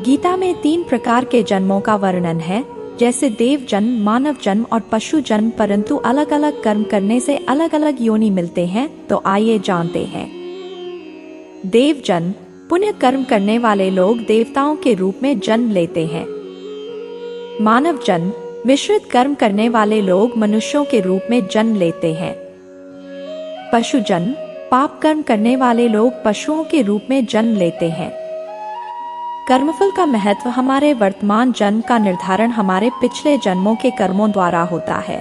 गीता में 3 प्रकार के जन्मों का वर्णन है, जैसे देव जन्म, मानव जन्म और पशु जन्म, परंतु अलग अलग कर्म करने से अलग अलग योनि मिलते हैं। तो आइए जानते हैं। देव जन्म, पुण्य कर्म करने वाले लोग देवताओं के रूप में जन्म लेते हैं। मानव जन्म, मिश्रित कर्म करने वाले लोग मनुष्यों के रूप में जन्म लेते हैं। पशु जन्म, पाप कर्म करने वाले लोग पशुओं के रूप में जन्म लेते हैं। कर्मफल का महत्व हमारे वर्तमान जन्म का निर्धारण हमारे पिछले जन्मों के कर्मों द्वारा होता है।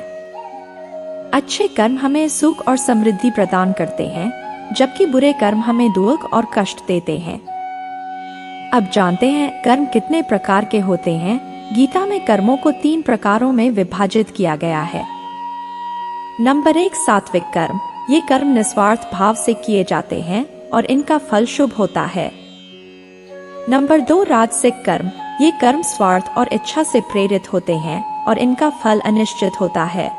अच्छे कर्म हमें सुख और समृद्धि प्रदान करते हैं, जबकि बुरे कर्म हमें दुख और कष्ट देते हैं। अब जानते हैं कर्म कितने प्रकार के होते हैं। गीता में कर्मों को 3 प्रकारों में विभाजित किया गया है। नंबर 1, सात्विक कर्म। ये कर्म निस्वार्थ भाव से किए जाते हैं और इनका फल शुभ होता है। नंबर 2, राजसिक कर्म। ये कर्म स्वार्थ और इच्छा से प्रेरित होते हैं और इनका फल अनिश्चित होता है।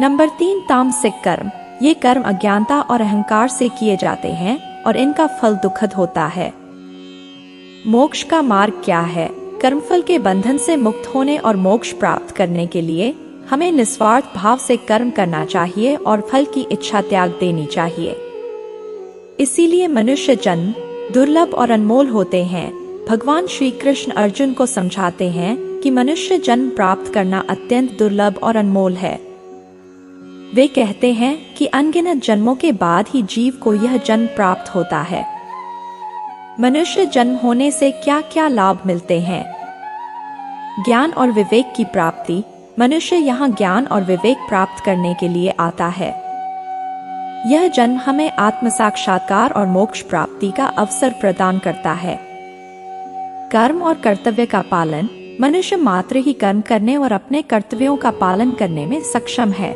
नंबर 3, तामसिक कर्म। ये कर्म अज्ञानता और अहंकार से किए जाते हैं और इनका फल दुखद होता है। मोक्ष का मार्ग क्या है? कर्मफल के बंधन से मुक्त होने और मोक्ष प्राप्त करने के लिए हमें निस्वार्थ भाव से कर्म करना चाहिए और फल की इच्छा त्याग देनी चाहिए। इसीलिए मनुष्य जन्म दुर्लभ और अनमोल होते हैं। भगवान श्री कृष्ण अर्जुन को समझाते हैं कि मनुष्य जन्म प्राप्त करना अत्यंत दुर्लभ और अनमोल है। वे कहते हैं कि अनगिनत जन्मों के बाद ही जीव को यह जन्म प्राप्त होता है। मनुष्य जन्म होने से क्या क्या लाभ मिलते हैं? ज्ञान और विवेक की प्राप्ति। मनुष्य यहाँ ज्ञान और विवेक प्राप्त करने के लिए आता है। यह जन्म हमें आत्म साक्षात्कार और मोक्ष प्राप्ति का अवसर प्रदान करता है। कर्म और कर्तव्य का पालन। मनुष्य मात्र ही कर्म करने और अपने कर्तव्यों का पालन करने में सक्षम है।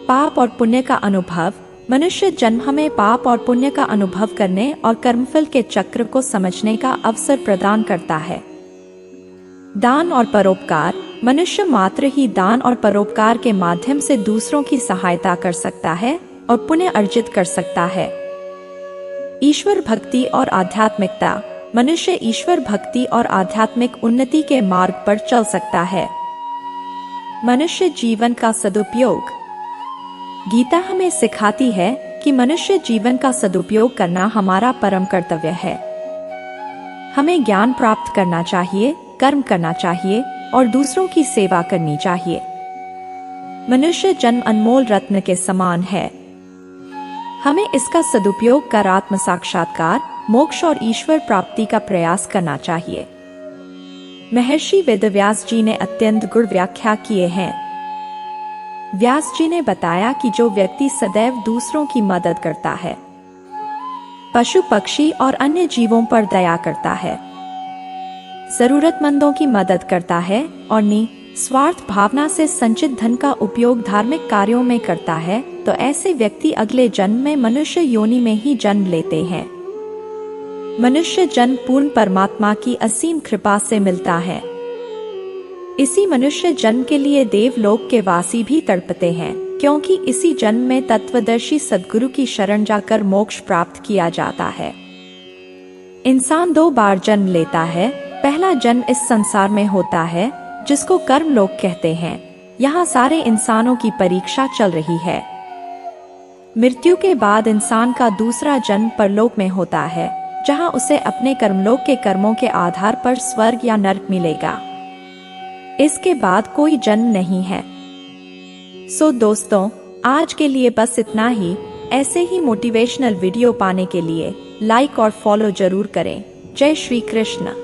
पाप और पुण्य का अनुभव। मनुष्य जन्म हमें पाप और पुण्य का अनुभव करने और कर्मफल के चक्र को समझने का अवसर प्रदान करता है। दान और परोपकार। मनुष्य मात्र ही दान और परोपकार के माध्यम से दूसरों की सहायता कर सकता है और पुण्य अर्जित कर सकता है। ईश्वर भक्ति और आध्यात्मिकता। मनुष्य ईश्वर भक्ति और आध्यात्मिक उन्नति के मार्ग पर चल सकता है। मनुष्य जीवन का सदुपयोग। गीता हमें सिखाती है कि मनुष्य जीवन का सदुपयोग करना हमारा परम कर्तव्य है। हमें ज्ञान प्राप्त करना चाहिए, कर्म करना चाहिए और दूसरों की सेवा करनी चाहिए। मनुष्य जन्म अनमोल रत्न के समान है। हमें इसका सदुपयोग कर आत्म साक्षात्कार, मोक्ष और ईश्वर प्राप्ति का प्रयास करना चाहिए। महर्षि वेदव्यास जी ने अत्यंत गुण व्याख्या किए हैं। व्यास जी ने बताया कि जो व्यक्ति सदैव दूसरों की मदद करता है, पशु पक्षी और अन्य जीवों पर दया करता है, जरूरतमंदों की मदद करता है और निस्वार्थ भावना से संचित धन का उपयोग धार्मिक कार्यों में करता है, तो ऐसे व्यक्ति अगले जन्म में मनुष्य योनि में ही जन्म लेते हैं। मनुष्य जन्म पूर्ण परमात्मा की असीम कृपा से मिलता है। इसी मनुष्य जन्म के लिए देवलोक के वासी भी तड़पते हैं, क्योंकि इसी जन्म में तत्वदर्शी सद्गुरु की शरण जाकर मोक्ष प्राप्त किया जाता है। इंसान 2 बार जन्म लेता है। पहला जन्म इस संसार में होता है, जिसको कर्मलोक कहते हैं। यहाँ सारे इंसानों की परीक्षा चल रही है। मृत्यु के बाद इंसान का दूसरा जन्म परलोक में होता है, जहाँ उसे अपने कर्मलोक के कर्मों के आधार पर स्वर्ग या नरक मिलेगा। इसके बाद कोई जन्म नहीं है। सो दोस्तों, आज के लिए बस इतना ही। ऐसे ही मोटिवेशनल वीडियो पाने के लिए लाइक और फॉलो जरूर करें। जय श्री कृष्ण।